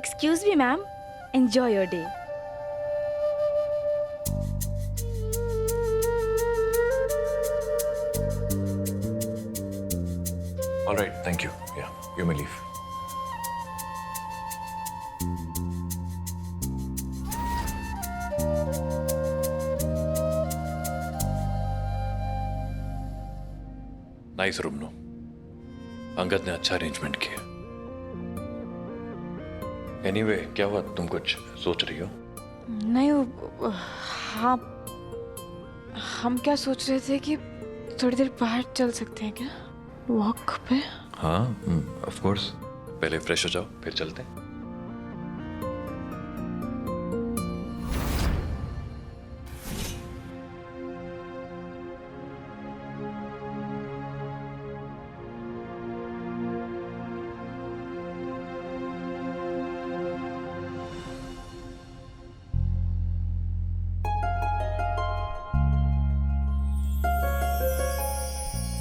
Excuse me, ma'am. Enjoy your day. All right, thank you. Yeah, you may leave. Nice room no. Angad ने अच्छा arrangement किया। Anyway, क्या हुआ? तुम कुछ सोच रही हो? नहीं हाँ, हम क्या सोच रहे थे कि थोड़ी देर बाहर चल सकते हैं क्या, वॉक पे? हाँ, ऑफ कोर्स। पहले फ्रेश हो जाओ, फिर चलते हैं।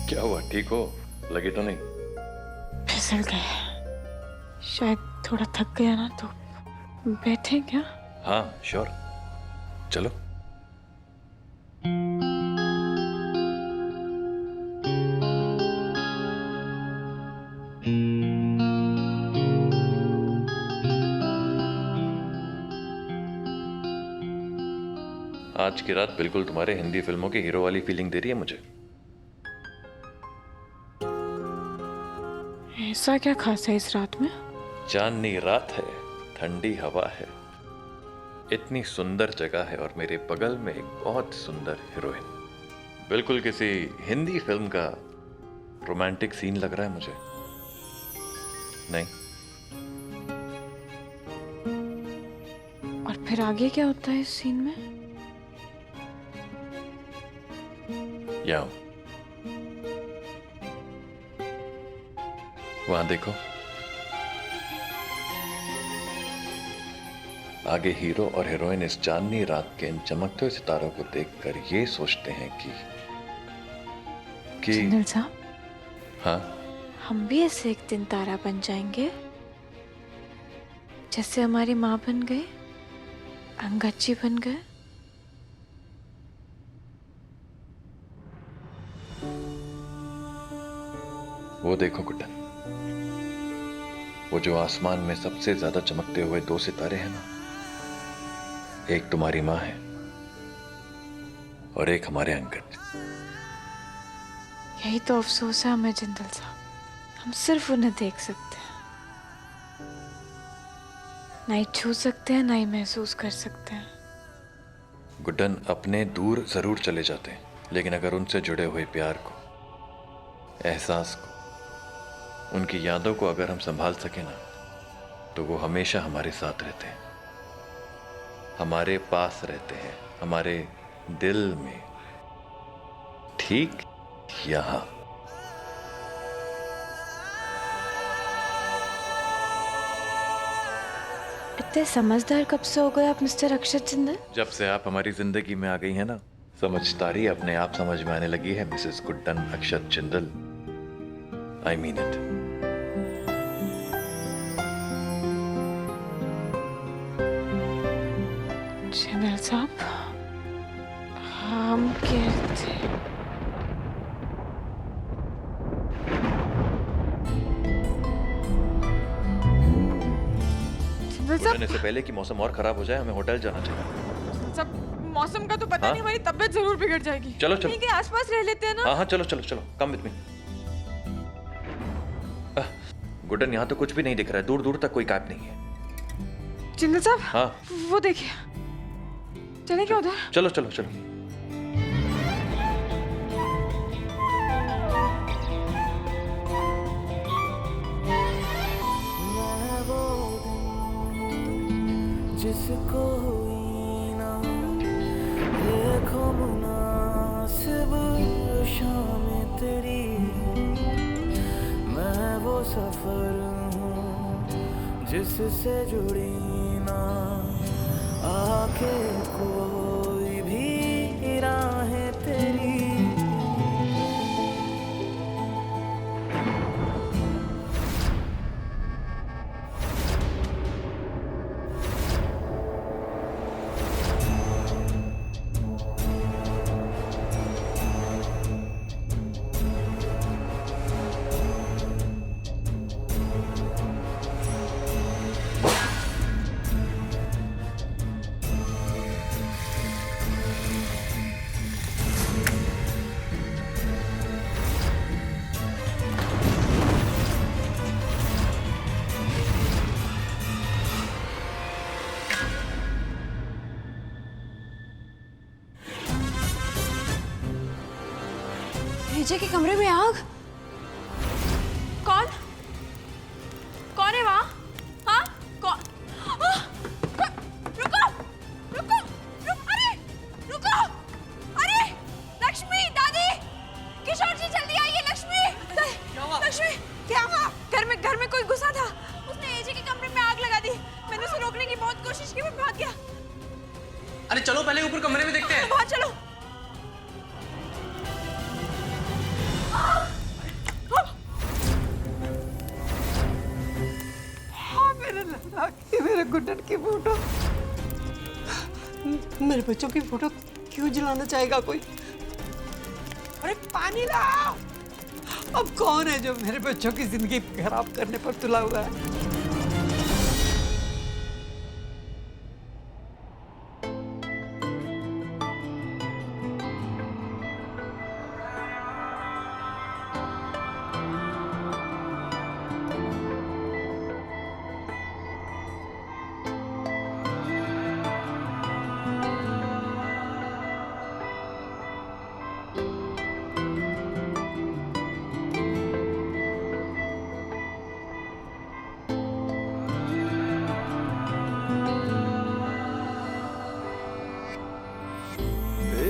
क्या हुआ? ठीक हो? लगे तो नहीं? फिसल गए, शायद थोड़ा थक गया ना, तो बैठे क्या? हाँ श्योर, चलो। आज की रात बिल्कुल तुम्हारे हिंदी फिल्मों की हीरो वाली फीलिंग दे रही है मुझे। ऐसा क्या खास है इस रात में? चांदनी रात है, ठंडी हवा है, इतनी सुंदर जगह है और मेरे बगल में एक बहुत सुंदर हीरोइन। बिल्कुल किसी हिंदी फिल्म का रोमांटिक सीन लग रहा है मुझे। नहीं? और फिर आगे क्या होता है इस सीन में? यहाँ वहां देखो, आगे हीरो और हीरोइन इस चांदनी रात के इन चमकते हुए सितारों को देखकर ये सोचते हैं कि जिंदल साहब, हाँ, हम भी ऐसे एक दिन तारा बन जाएंगे, जैसे हमारी माँ बन गई, अंगद जी बन गए। वो देखो गुड्डन, वो जो आसमान में सबसे ज्यादा चमकते हुए दो सितारे हैं ना, एक तुम्हारी माँ है और एक हमारे अंगद। यही तो अफसोस है हमें जिंदल साहब, हम सिर्फ उन्हें देख सकते हैं, ना ही छू सकते हैं, ना ही महसूस कर सकते हैं। गुड्डन, अपने दूर जरूर चले जाते हैं, लेकिन अगर उनसे जुड़े हुए प्यार को, एहसास को, उनकी यादों को अगर हम संभाल सके ना, तो वो हमेशा हमारे साथ रहते हैं, हमारे पास रहते हैं, हमारे दिल में, ठीक यहां। इतने समझदार कब से हो गए आप मिस्टर अक्षत जिंदल? जब से आप हमारी जिंदगी में आ गई हैं ना, समझदारी अपने आप समझ में आने लगी है Mrs Guddan Akshat Jindal. I mean it. Jindal साहब, हम कहते गुड्डन, इससे पहले कि मौसम और खराब हो जाए, हमें होटल जाना चाहिए। सब मौसम का तो पता हाँ? नहीं, हमारी तबीयत जरूर बिगड़ जाएगी। चलो चलो, यहीं के आसपास रह लेते हैं ना। हाँ हाँ, चलो चलो चलो, कम विद मी। गुड्डन, यहाँ तो कुछ भी नहीं दिख रहा है, दूर दूर तक कोई कैब नहीं है। जिंदल साहब, हाँ, वो देखिए, चले क्या उधर? चलो चलो चलो। जिसको हुई ना देखो मुनासिब शाम तेरी, मैं वो सफर हूँ जिससे जुड़ी ना आके कोई भी राहें तेरी। नीचे के कमरे में आग। कौन कौन है वहाँ? हाँ कौन? रुको रुको अरे रुको, अरे लक्ष्मी, दादी, किशोर जी जल्दी आइए। लक्ष्मी, लक्ष्मी क्या हुआ? घर में कोई घुसा था, उसने एजे के कमरे में आग लगा दी। मैंने उसे रोकने की बहुत कोशिश की, पर भाग गया। अरे चलो पहले ऊपर कमरे में देखते हैं। बाहर चलो। मेरे गुड्डन की फोटो, मेरे बच्चों की फोटो क्यों जलाना चाहेगा कोई? अरे पानी लाओ। अब कौन है जो मेरे बच्चों की जिंदगी खराब करने पर तुला हुआ है?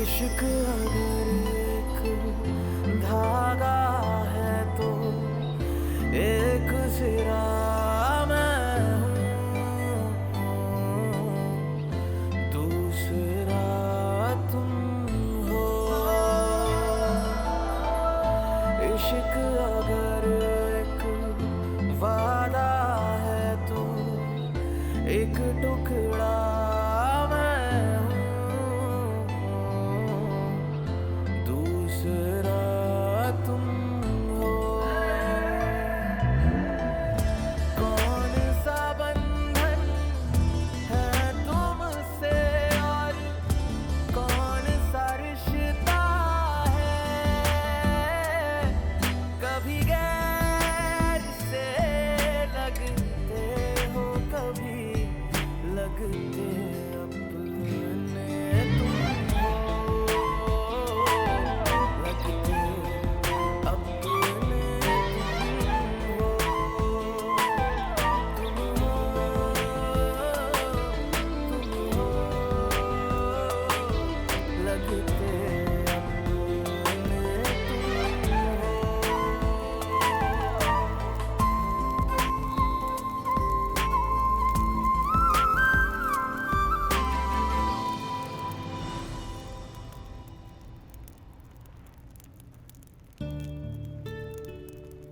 इश्क अगर एक धागा है तो एक सिरा मैं हूँ, दूसरा तुम हो। इश्क अगर एक वादा है तो एक टुकड़ा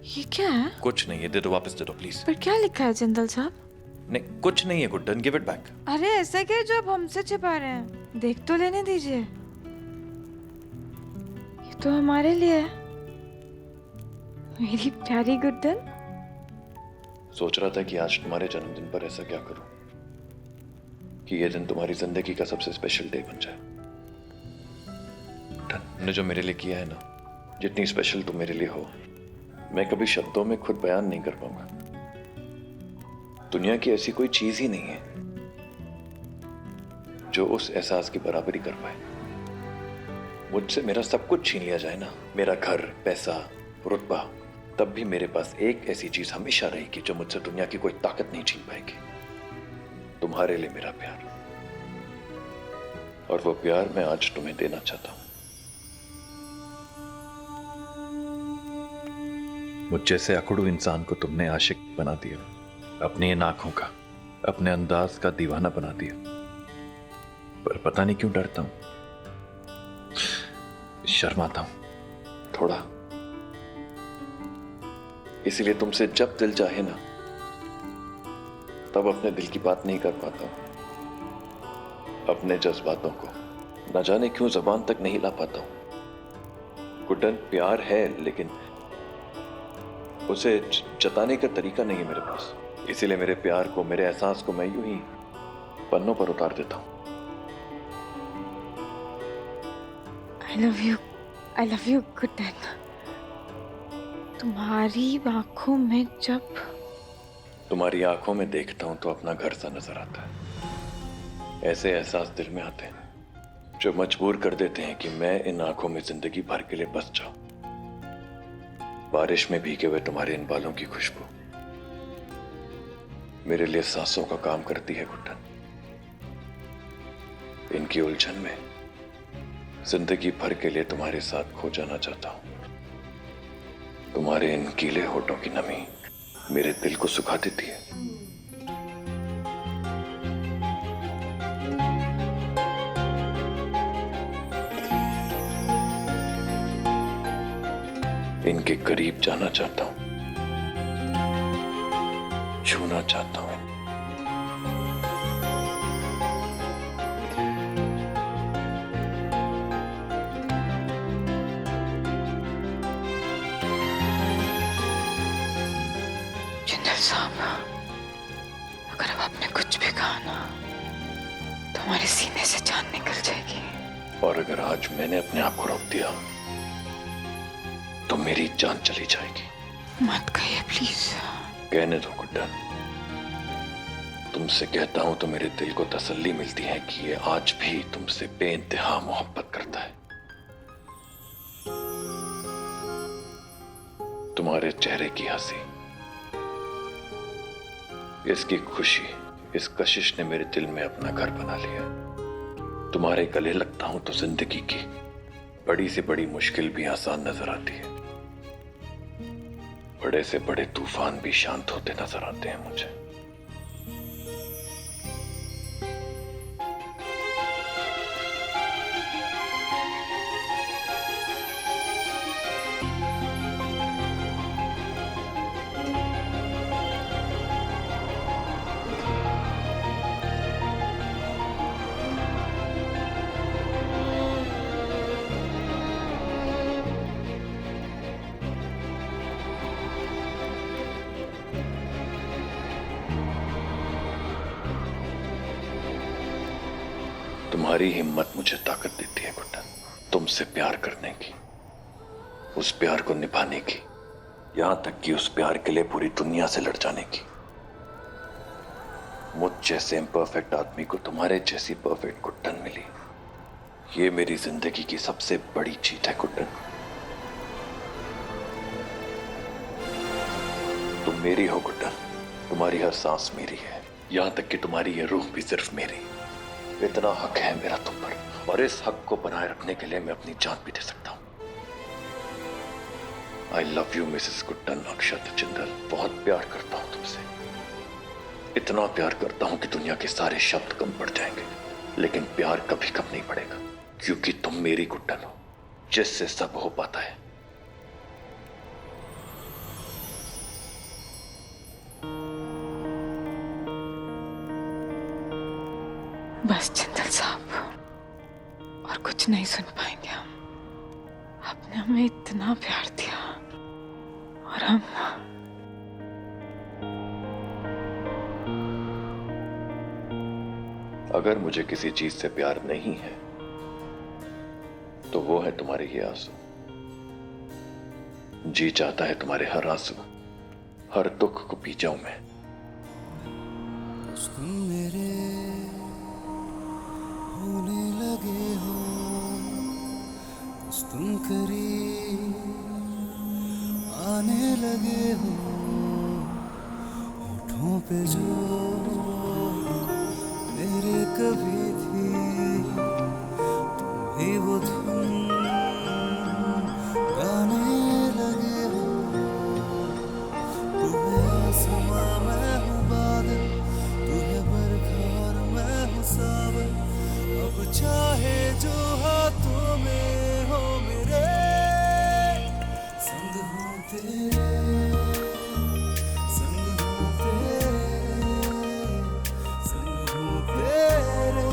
ये क्या है? कुछ नहीं है, दे दो, वापस दे दो प्लीज। पर क्या लिखा है जिंदल साहब? नहीं कुछ नहीं है गुड्डन, गिव इट बैक। अरे ऐसा क्या जो आप हमसे छिपा रहे हैं? देख तो लेने दीजिए, ये तो हमारे लिए है। मेरी प्यारी गुड्डन। सोच रहा था कि आज तुम्हारे जन्मदिन पर ऐसा क्या करूं कि ये दिन तुम्हारी जिंदगी का सबसे स्पेशल डे बन जाए। तुमने जो मेरे लिए किया है ना, जितनी स्पेशल तुम मेरे लिए हो, मैं कभी शब्दों में खुद बयान नहीं कर पाऊंगा। दुनिया की ऐसी कोई चीज ही नहीं है जो उस एहसास की बराबरी कर पाए। मुझसे मेरा सब कुछ छीन लिया जाए ना, मेरा घर, पैसा, रुतबा, तब भी मेरे पास एक ऐसी चीज हमेशा रहेगी जो मुझसे दुनिया की कोई ताकत नहीं छीन पाएगी। तुम्हारे लिए मेरा प्यार, और वो प्यार मैं आज तुम्हें देना चाहता हूं। मुझ जैसे अकड़ू इंसान को तुमने आशिक बना दिया, अपनी इन आंखों का, अपने अंदाज का दीवाना बना दिया। पर पता नहीं क्यों डरता हूं, शर्माता हूं थोड़ा। इसीलिए तुमसे जब दिल चाहे ना, तब अपने दिल की बात नहीं कर पाता हूं। अपने जज्बातों को न जाने क्यों जुबान तक नहीं ला पाता हूं। गुड्डन, प्यार है लेकिन उसे जताने का तरीका नहीं है मेरे पास। इसीलिए मेरे प्यार को, मेरे एहसास को मैं यूं ही पन्नों पर उतार देता हूं। I love you Guddan. तुम्हारी आंखों में जब तुम्हारी आंखों में देखता हूं तो अपना घर सा नजर आता है। ऐसे एहसास दिल में आते हैं जो मजबूर कर देते हैं कि मैं इन आंखों में जिंदगी भर के लिए बस जाऊं। बारिश में भीगे हुए तुम्हारे इन बालों की खुशबू मेरे लिए सांसों का काम करती है गुड्डन। इनकी उलझन में जिंदगी भर के लिए तुम्हारे साथ खो जाना चाहता हूं। तुम्हारे इन गीले होठों की नमी मेरे दिल को सुखा देती है। इनके करीब जाना चाहता हूं, छूना चाहता हूं। जिंदल साहब, अगर अब आपने कुछ भी कहा ना तो हमारे सीने से जान निकल जाएगी। और अगर आज मैंने अपने आप को रोक दिया तो मेरी जान चली जाएगी। मत कहिए प्लीज। कहने दो गुड्डन। तुमसे कहता हूं तो मेरे दिल को तसल्ली मिलती है कि ये आज भी तुमसे बेइंतहा मोहब्बत करता है। तुम्हारे चेहरे की हंसी, इसकी खुशी, इस कशिश ने मेरे दिल में अपना घर बना लिया। तुम्हारे गले लगता हूं तो जिंदगी की बड़ी से बड़ी मुश्किल भी आसान नजर आती है। बड़े से बड़े तूफान भी शांत होते नजर आते हैं मुझे। तुम्हारी हिम्मत मुझे ताकत देती है गुड्डन, तुमसे प्यार करने की, उस प्यार को निभाने की, यहां तक कि उस प्यार के लिए पूरी दुनिया से लड़ जाने की। मुझ जैसे इम्परफेक्ट आदमी को तुम्हारे जैसी परफेक्ट गुड्डन मिली, ये मेरी जिंदगी की सबसे बड़ी जीत है गुड्डन। तुम मेरी हो गुड्डन, तुम्हारी हर सांस मेरी है, यहां तक कि तुम्हारी ये रूह भी सिर्फ मेरी। इतना हक है मेरा तुम पर, और इस हक को बनाए रखने के लिए मैं अपनी जान भी दे सकता हूं। I love you Mrs Guddan Akshat Jindal. बहुत प्यार करता हूं तुमसे, इतना प्यार करता हूं कि दुनिया के सारे शब्द कम पड़ जाएंगे, लेकिन प्यार कभी कम नहीं पड़ेगा, क्योंकि तुम मेरी गुड्डन हो, जिससे सब हो पाता है। बस जिंदल साहब, और कुछ नहीं सुन पाएंगे हम। आपने हमें इतना प्यार दिया और हम अगर मुझे किसी चीज से प्यार नहीं है तो वो है तुम्हारे ये आंसू। जी चाहता है तुम्हारे हर आंसू, हर दुख को पी जाऊं मैं। तुम मेरे होने लगे हो, तुम करीब आने लगे हो, होठों पे जो मेरे कभी थी, तुम ही वो धुन गाने लगे हो। तू है आसमां मैं हूँ बादल, तू है बरखा और मैं हूँ सावन। अब चाहे जो हाथों में हो मेरे, संग हूँ तेरे, संग हूँ तेरे, संग हूँ तेरे।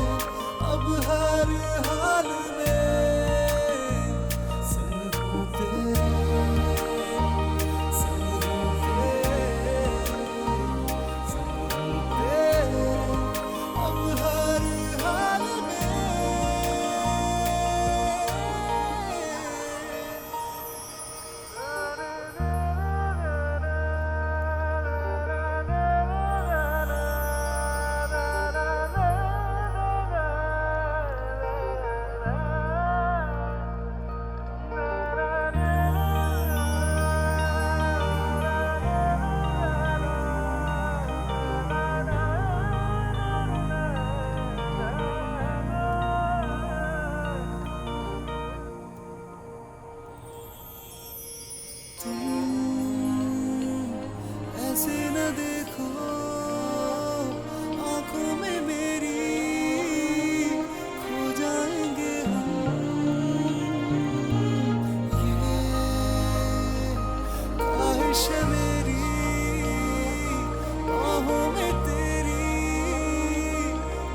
अब हर हाल में संग हूँ तेरे, संग हूँ तेरे, संग हूँ तेरे। अब हर हाल में देखो आंखों में मेरी खो जाएंगे हम। ये ख्वाहिश है मेरी बाहों में तेरी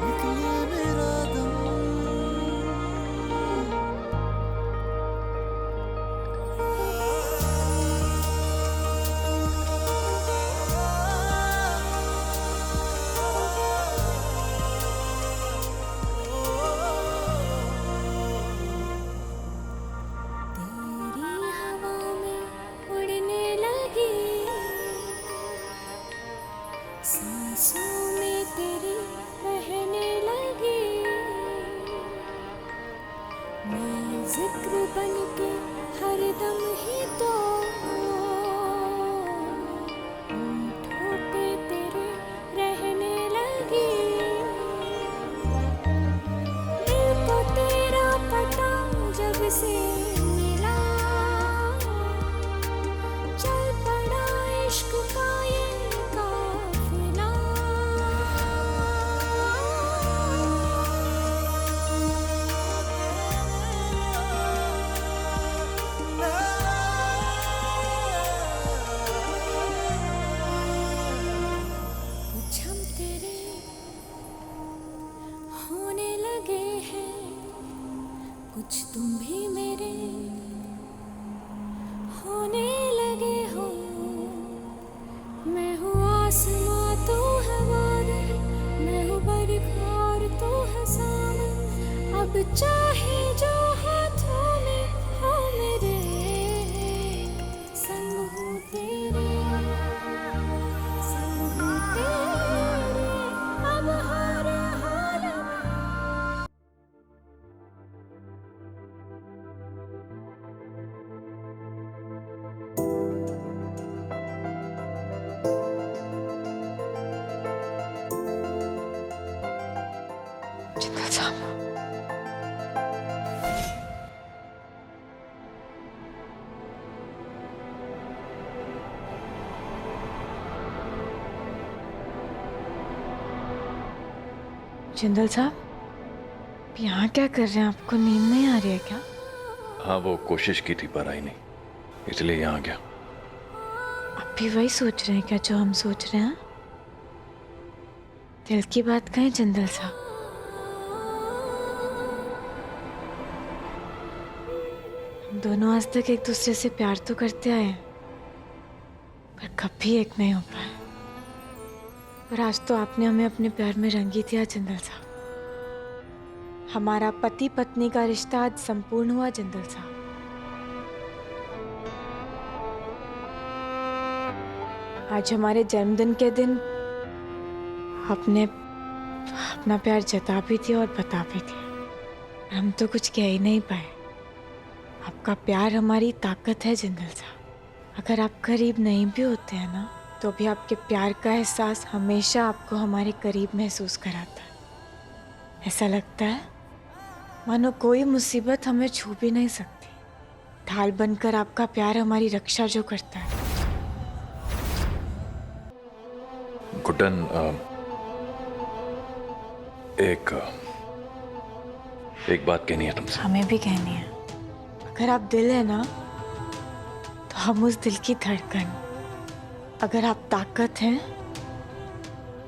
निकले मेरा दम। तेरी हवा में उड़ने लगी, सांसों में तेरी बहने लगी। मैं जिक्र बन के हरदम ही तो होठों पे तेरे रहने लगी। दिल को तेरा पता जब से मिला, चल पड़ा इश्क का ये काफिला। कुछ हम तेरे होने लगे हैं, कुछ तुम भी मेरे होने लगे हो। मैं हूँ आसमां तू है बादल, मैं हूँ बरखा और तू है सावन। अब चाहे जो हाथों में हो मेरे, संग हूँ तेरे, संग हूँ तेरे। अब हर हाल में जिंदल साहब, जिंदल साहब, यहाँ क्या कर रहे हैं? आपको नींद नहीं आ रही है क्या? हाँ, वो कोशिश की थी पर आई नहीं, इसलिए यहाँ गया। आप भी वही सोच रहे हैं क्या जो हम सोच रहे हैं? दिल की बात कहें जिंदल साहब, हम दोनों आज तक एक दूसरे से प्यार तो करते आए हैं, पर कभी एक नहीं हो पाए। पर आज तो आपने हमें अपने प्यार में रंग ही दिया जिंदल साहब। हमारा पति पत्नी का रिश्ता आज संपूर्ण हुआ जिंदल साहब। आज हमारे जन्मदिन के दिन आपने अपना प्यार जता भी दिया और बता भी दिया। हम तो कुछ कह ही नहीं पाए। आपका प्यार हमारी ताकत है जिंदल साहब। अगर आप करीब नहीं भी होते हैं ना, तो भी आपके प्यार का एहसास हमेशा आपको हमारे करीब महसूस कराता है। ऐसा लगता है मानो कोई मुसीबत हमें छू भी नहीं सकती। ढाल बनकर आपका प्यार हमारी रक्षा जो करता है। गुड्डन, एक बात कहनी है तुमसे। हमें भी कहनी है। अगर आप दिल है ना, तो हम उस दिल की धड़कन। अगर आप ताकत हैं,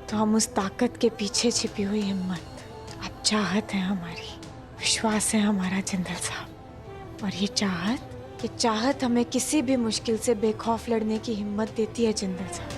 तो हम उस ताकत के पीछे छिपी हुई हिम्मत। आप चाहत हैं हमारी, विश्वास है हमारा जिंदल साहब। और ये चाहत हमें किसी भी मुश्किल से बेखौफ लड़ने की हिम्मत देती है जिंदल साहब।